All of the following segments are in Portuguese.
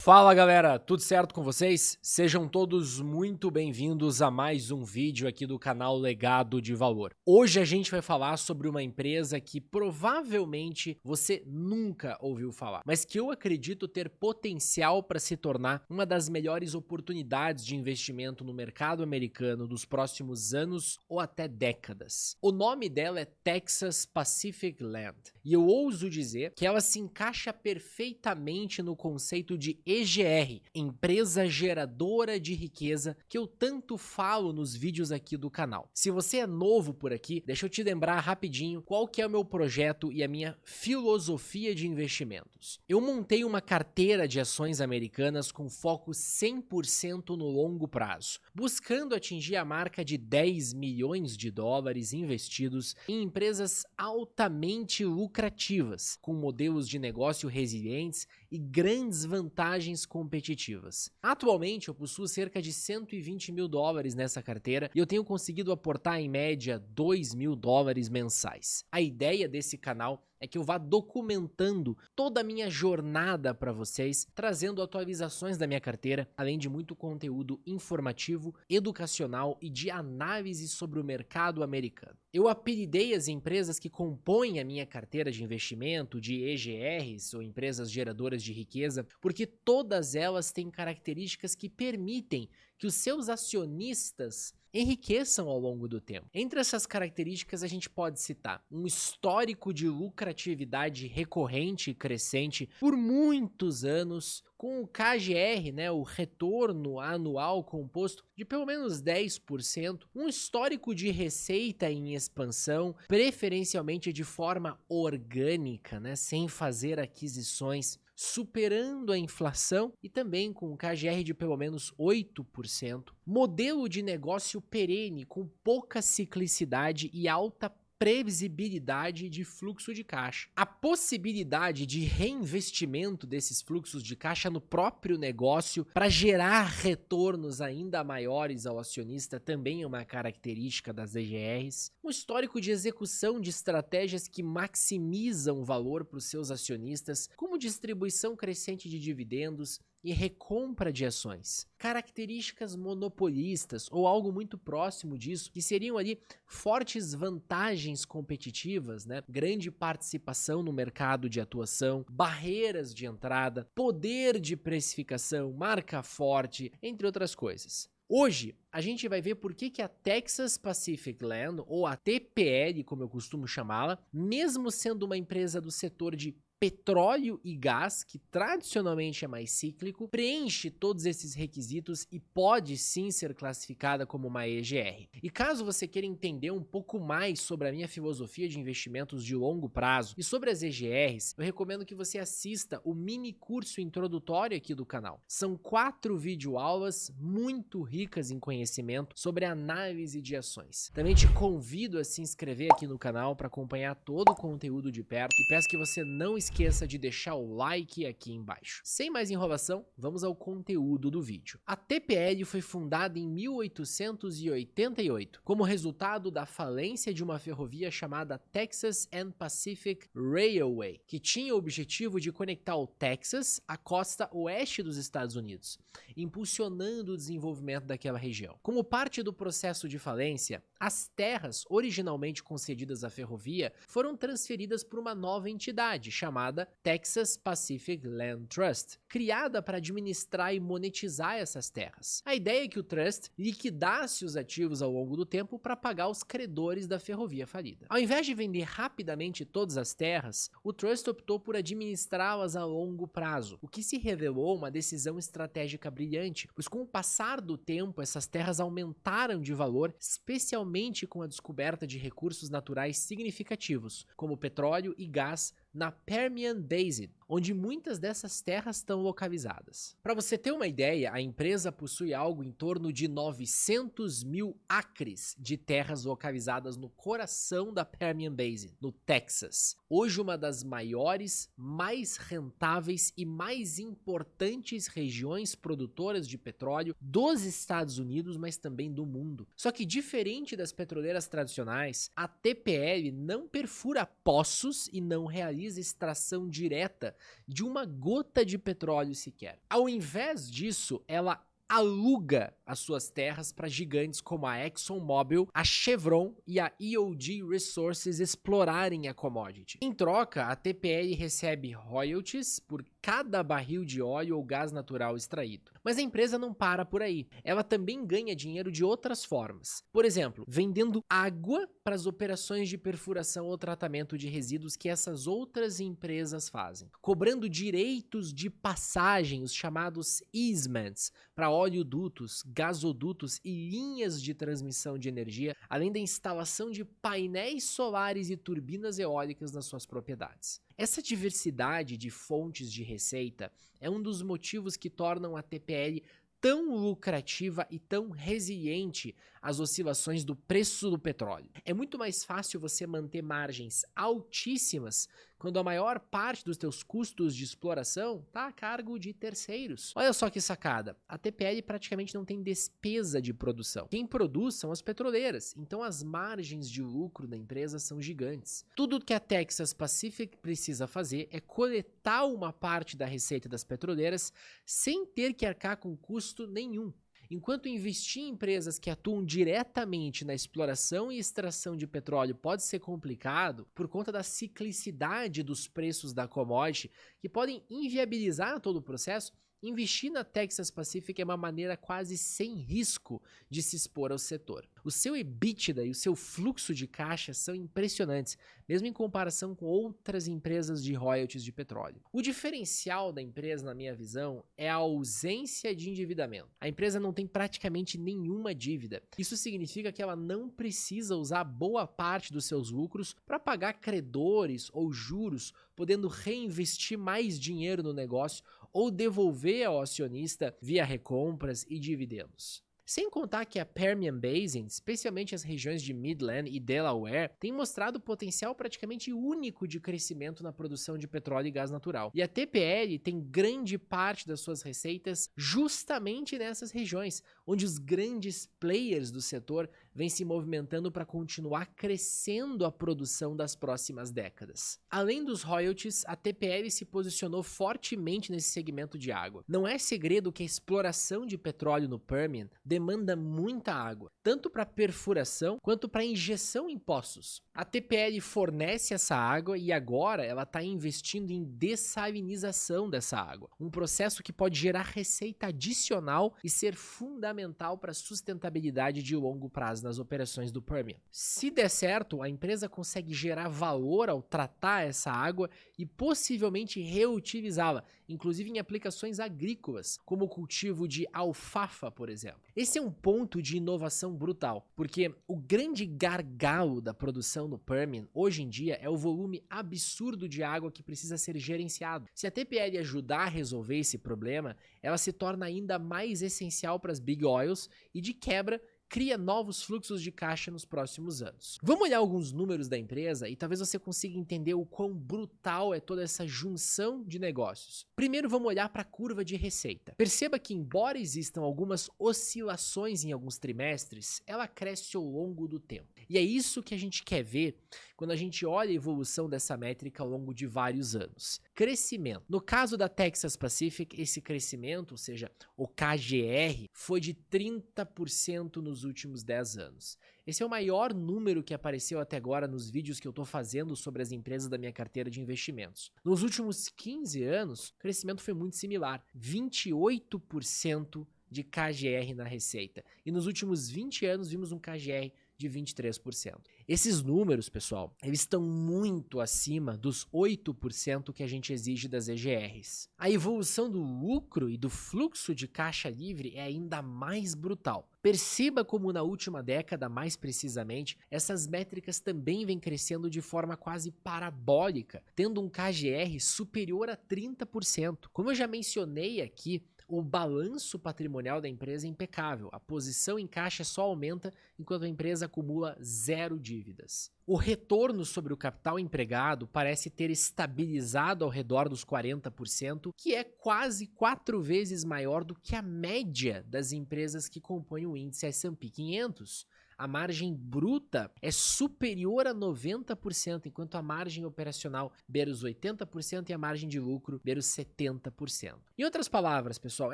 Fala galera, tudo certo com vocês? Sejam todos muito bem-vindos a mais um vídeo aqui do canal Legado de Valor. Hoje a gente vai falar sobre uma empresa que provavelmente você nunca ouviu falar, mas que eu acredito ter potencial para se tornar uma das melhores oportunidades de investimento no mercado americano dos próximos anos ou até décadas. O nome dela é Texas Pacific Land e eu ouso dizer que ela se encaixa perfeitamente no conceito de EGR, empresa geradora de riqueza, que eu tanto falo nos vídeos aqui do canal. Se você é novo por aqui, deixa eu te lembrar rapidinho qual que é o meu projeto e a minha filosofia de investimentos. Eu montei uma carteira de ações americanas com foco 100% no longo prazo, buscando atingir a marca de 10 milhões de dólares investidos em empresas altamente lucrativas, com modelos de negócio resilientes e grandes vantagens competitivas. Atualmente eu possuo cerca de 120 mil dólares nessa carteira e eu tenho conseguido aportar em média 2 mil dólares mensais. A ideia desse canal é que eu vá documentando toda a minha jornada para vocês, trazendo atualizações da minha carteira, além de muito conteúdo informativo, educacional e de análise sobre o mercado americano. Eu apelidei as empresas que compõem a minha carteira de investimento de EGRs, ou empresas geradoras de riqueza, porque todas elas têm características que permitem que os seus acionistas enriqueçam ao longo do tempo. Entre essas características a gente pode citar um histórico de lucratividade recorrente e crescente por muitos anos, com o KGR, o retorno anual composto de pelo menos 10%, um histórico de receita em expansão, preferencialmente de forma orgânica, sem fazer aquisições, superando a inflação e também com um KGR de pelo menos 8%, modelo de negócio perene com pouca ciclicidade e alta previsibilidade de fluxo de caixa. A possibilidade de reinvestimento desses fluxos de caixa no próprio negócio para gerar retornos ainda maiores ao acionista também é uma característica das EGRs. Um histórico de execução de estratégias que maximizam o valor para os seus acionistas, como distribuição crescente de dividendos e recompra de ações. Características monopolistas ou algo muito próximo disso, que seriam ali fortes vantagens competitivas, grande participação no mercado de atuação, barreiras de entrada, poder de precificação, marca forte, entre outras coisas. Hoje, a gente vai ver por que a Texas Pacific Land, ou a TPL, como eu costumo chamá-la, mesmo sendo uma empresa do setor de petróleo e gás, que tradicionalmente é mais cíclico, preenche todos esses requisitos e pode sim ser classificada como uma EGR. E caso você queira entender um pouco mais sobre a minha filosofia de investimentos de longo prazo e sobre as EGRs, eu recomendo que você assista o mini curso introdutório aqui do canal. São 4 videoaulas muito ricas em conhecimento sobre análise de ações. Também te convido a se inscrever aqui no canal para acompanhar todo o conteúdo de perto e peço que você não esqueça de deixar o like aqui embaixo. Sem mais enrolação, vamos ao conteúdo do vídeo. A TPL foi fundada em 1888, como resultado da falência de uma ferrovia chamada Texas and Pacific Railway, que tinha o objetivo de conectar o Texas à costa oeste dos Estados Unidos, impulsionando o desenvolvimento daquela região. Como parte do processo de falência, as terras originalmente concedidas à ferrovia foram transferidas por uma nova entidade chamada Texas Pacific Land Trust, criada para administrar e monetizar essas terras. A ideia é que o Trust liquidasse os ativos ao longo do tempo para pagar os credores da ferrovia falida. Ao invés de vender rapidamente todas as terras, o Trust optou por administrá-las a longo prazo, o que se revelou uma decisão estratégica brilhante, pois com o passar do tempo essas terras aumentaram de valor, especialmente com a descoberta de recursos naturais significativos, como petróleo e gás na Permian Basin, onde muitas dessas terras estão localizadas. Para você ter uma ideia, a empresa possui algo em torno de 900 mil acres de terras localizadas no coração da Permian Basin, no Texas. Hoje uma das maiores, mais rentáveis e mais importantes regiões produtoras de petróleo dos Estados Unidos, mas também do mundo. Só que diferente das petroleiras tradicionais, a TPL não perfura poços e não realiza extração direta de uma gota de petróleo sequer. Ao invés disso, ela aluga as suas terras para gigantes como a ExxonMobil, a Chevron e a EOG Resources explorarem a commodity. Em troca, a TPL recebe royalties por cada barril de óleo ou gás natural extraído. Mas a empresa não para por aí. Ela também ganha dinheiro de outras formas. Por exemplo, vendendo água para as operações de perfuração ou tratamento de resíduos que essas outras empresas fazem. Cobrando direitos de passagem, os chamados easements, para oleodutos, gasodutos e linhas de transmissão de energia, além da instalação de painéis solares e turbinas eólicas nas suas propriedades. Essa diversidade de fontes de receita é um dos motivos que tornam a TPL tão lucrativa e tão resiliente às oscilações do preço do petróleo. É muito mais fácil você manter margens altíssimas quando a maior parte dos teus custos de exploração está a cargo de terceiros. Olha só que sacada, a TPL praticamente não tem despesa de produção. Quem produz são as petroleiras, então as margens de lucro da empresa são gigantes. Tudo que a Texas Pacific precisa fazer é coletar uma parte da receita das petroleiras sem ter que arcar com custo nenhum. Enquanto investir em empresas que atuam diretamente na exploração e extração de petróleo pode ser complicado por conta da ciclicidade dos preços da commodity, que podem inviabilizar todo o processo, investir na Texas Pacific é uma maneira quase sem risco de se expor ao setor. O seu EBITDA e o seu fluxo de caixa são impressionantes, mesmo em comparação com outras empresas de royalties de petróleo. O diferencial da empresa, na minha visão, é a ausência de endividamento. A empresa não tem praticamente nenhuma dívida. Isso significa que ela não precisa usar boa parte dos seus lucros para pagar credores ou juros, podendo reinvestir mais dinheiro no negócio ou devolver ao acionista via recompras e dividendos. Sem contar que a Permian Basin, especialmente as regiões de Midland e Delaware, tem mostrado potencial praticamente único de crescimento na produção de petróleo e gás natural. E a TPL tem grande parte das suas receitas justamente nessas regiões, onde os grandes players do setor vêm se movimentando para continuar crescendo a produção das próximas décadas. Além dos royalties, a TPL se posicionou fortemente nesse segmento de água. Não é segredo que a exploração de petróleo no Permian demanda muita água, tanto para perfuração quanto para injeção em poços. A TPL fornece essa água e agora ela está investindo em dessalinização dessa água, um processo que pode gerar receita adicional e ser fundamental para a sustentabilidade de longo prazo nas operações do Permian. Se der certo, a empresa consegue gerar valor ao tratar essa água e possivelmente reutilizá-la, inclusive em aplicações agrícolas, como o cultivo de alfafa, por exemplo. Esse é um ponto de inovação brutal, porque o grande gargalo da produção no Permian hoje em dia é o volume absurdo de água que precisa ser gerenciado. Se a TPL ajudar a resolver esse problema, ela se torna ainda mais essencial para as Big Oils e, de quebra, cria novos fluxos de caixa nos próximos anos. Vamos olhar alguns números da empresa e talvez você consiga entender o quão brutal é toda essa junção de negócios. Primeiro vamos olhar para a curva de receita. Perceba que embora existam algumas oscilações em alguns trimestres, ela cresce ao longo do tempo. E é isso que a gente quer ver quando a gente olha a evolução dessa métrica ao longo de vários anos. Crescimento. No caso da Texas Pacific, esse crescimento, ou seja, o KGR, foi de 30% nos últimos 10 anos. Esse é o maior número que apareceu até agora nos vídeos que eu estou fazendo sobre as empresas da minha carteira de investimentos. Nos últimos 15 anos, o crescimento foi muito similar, 28% de KGR na receita. E nos últimos 20 anos vimos um KGR de 23%. Esses números, pessoal, eles estão muito acima dos 8% que a gente exige das EGRs. A evolução do lucro e do fluxo de caixa livre é ainda mais brutal. Perceba como na última década, mais precisamente, essas métricas também vêm crescendo de forma quase parabólica, tendo um KGR superior a 30%. Como eu já mencionei aqui, o balanço patrimonial da empresa é impecável. A posição em caixa só aumenta enquanto a empresa acumula zero dívidas. O retorno sobre o capital empregado parece ter estabilizado ao redor dos 40%, que é quase 4 vezes maior do que a média das empresas que compõem o índice S&P 500. a margem bruta é superior a 90%, enquanto a margem operacional beira os 80% e a margem de lucro beira os 70%. Em outras palavras, pessoal,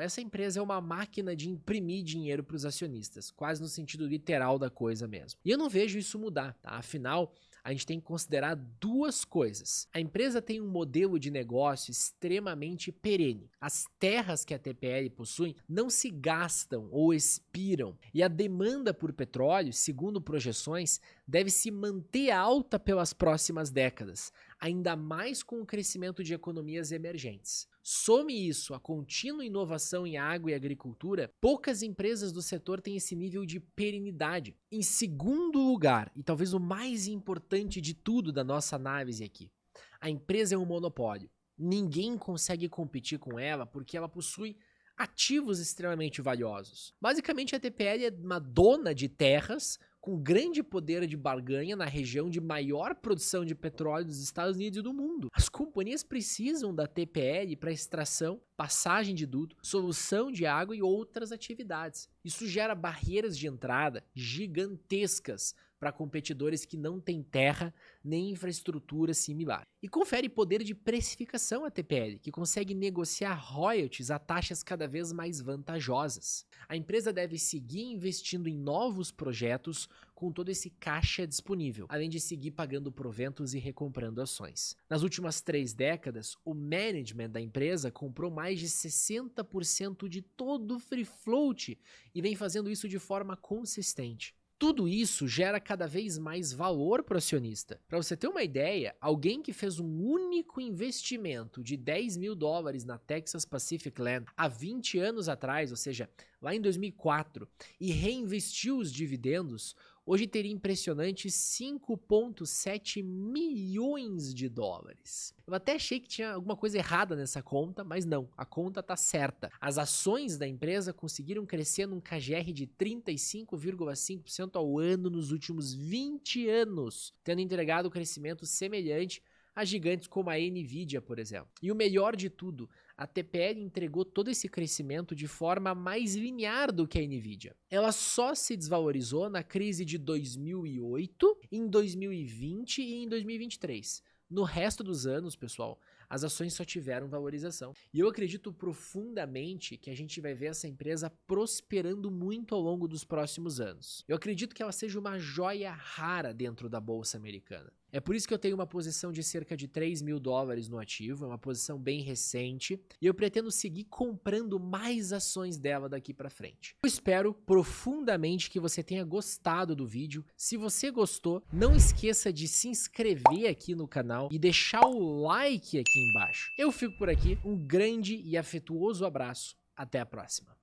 essa empresa é uma máquina de imprimir dinheiro para os acionistas, quase no sentido literal da coisa mesmo. E eu não vejo isso mudar, tá? Afinal, a gente tem que considerar duas coisas. A empresa tem um modelo de negócio extremamente perene. As terras que a TPL possui não se gastam ou expiram, e a demanda por petróleo, segundo projeções, deve se manter alta pelas próximas décadas, ainda mais com o crescimento de economias emergentes. Some isso à contínua inovação em água e agricultura, poucas empresas do setor têm esse nível de perenidade. Em segundo lugar, e talvez o mais importante de tudo da nossa análise aqui, a empresa é um monopólio. Ninguém consegue competir com ela porque ela possui ativos extremamente valiosos. Basicamente, a TPL é uma dona de terras com grande poder de barganha na região de maior produção de petróleo dos Estados Unidos e do mundo. As companhias precisam da TPL para extração, passagem de duto, solução de água e outras atividades. Isso gera barreiras de entrada gigantescas para competidores que não têm terra nem infraestrutura similar. E confere poder de precificação à TPL, que consegue negociar royalties a taxas cada vez mais vantajosas. A empresa deve seguir investindo em novos projetos com todo esse caixa disponível, além de seguir pagando proventos e recomprando ações. Nas últimas 3 décadas, o management da empresa comprou mais de 60% de todo o free float e vem fazendo isso de forma consistente. Tudo isso gera cada vez mais valor para o acionista. Para você ter uma ideia, alguém que fez um único investimento de $10 mil na Texas Pacific Land há 20 anos atrás, ou seja, lá em 2004, e reinvestiu os dividendos, hoje teria impressionantes $5,7 milhões. Eu até achei que tinha alguma coisa errada nessa conta, mas não, a conta tá certa. As ações da empresa conseguiram crescer num KGR de 35,5% ao ano nos últimos 20 anos, tendo entregado crescimento semelhante a gigantes como a Nvidia, por exemplo. E o melhor de tudo, a TPL entregou todo esse crescimento de forma mais linear do que a Nvidia. Ela só se desvalorizou na crise de 2008, em 2020 e em 2023. No resto dos anos, pessoal, as ações só tiveram valorização. E eu acredito profundamente que a gente vai ver essa empresa prosperando muito ao longo dos próximos anos. Eu acredito que ela seja uma joia rara dentro da bolsa americana. É por isso que eu tenho uma posição de cerca de $3 mil no ativo, é uma posição bem recente, e eu pretendo seguir comprando mais ações dela daqui para frente. Eu espero profundamente que você tenha gostado do vídeo. Se você gostou, não esqueça de se inscrever aqui no canal e deixar o like aqui embaixo. Eu fico por aqui, um grande e afetuoso abraço, até a próxima.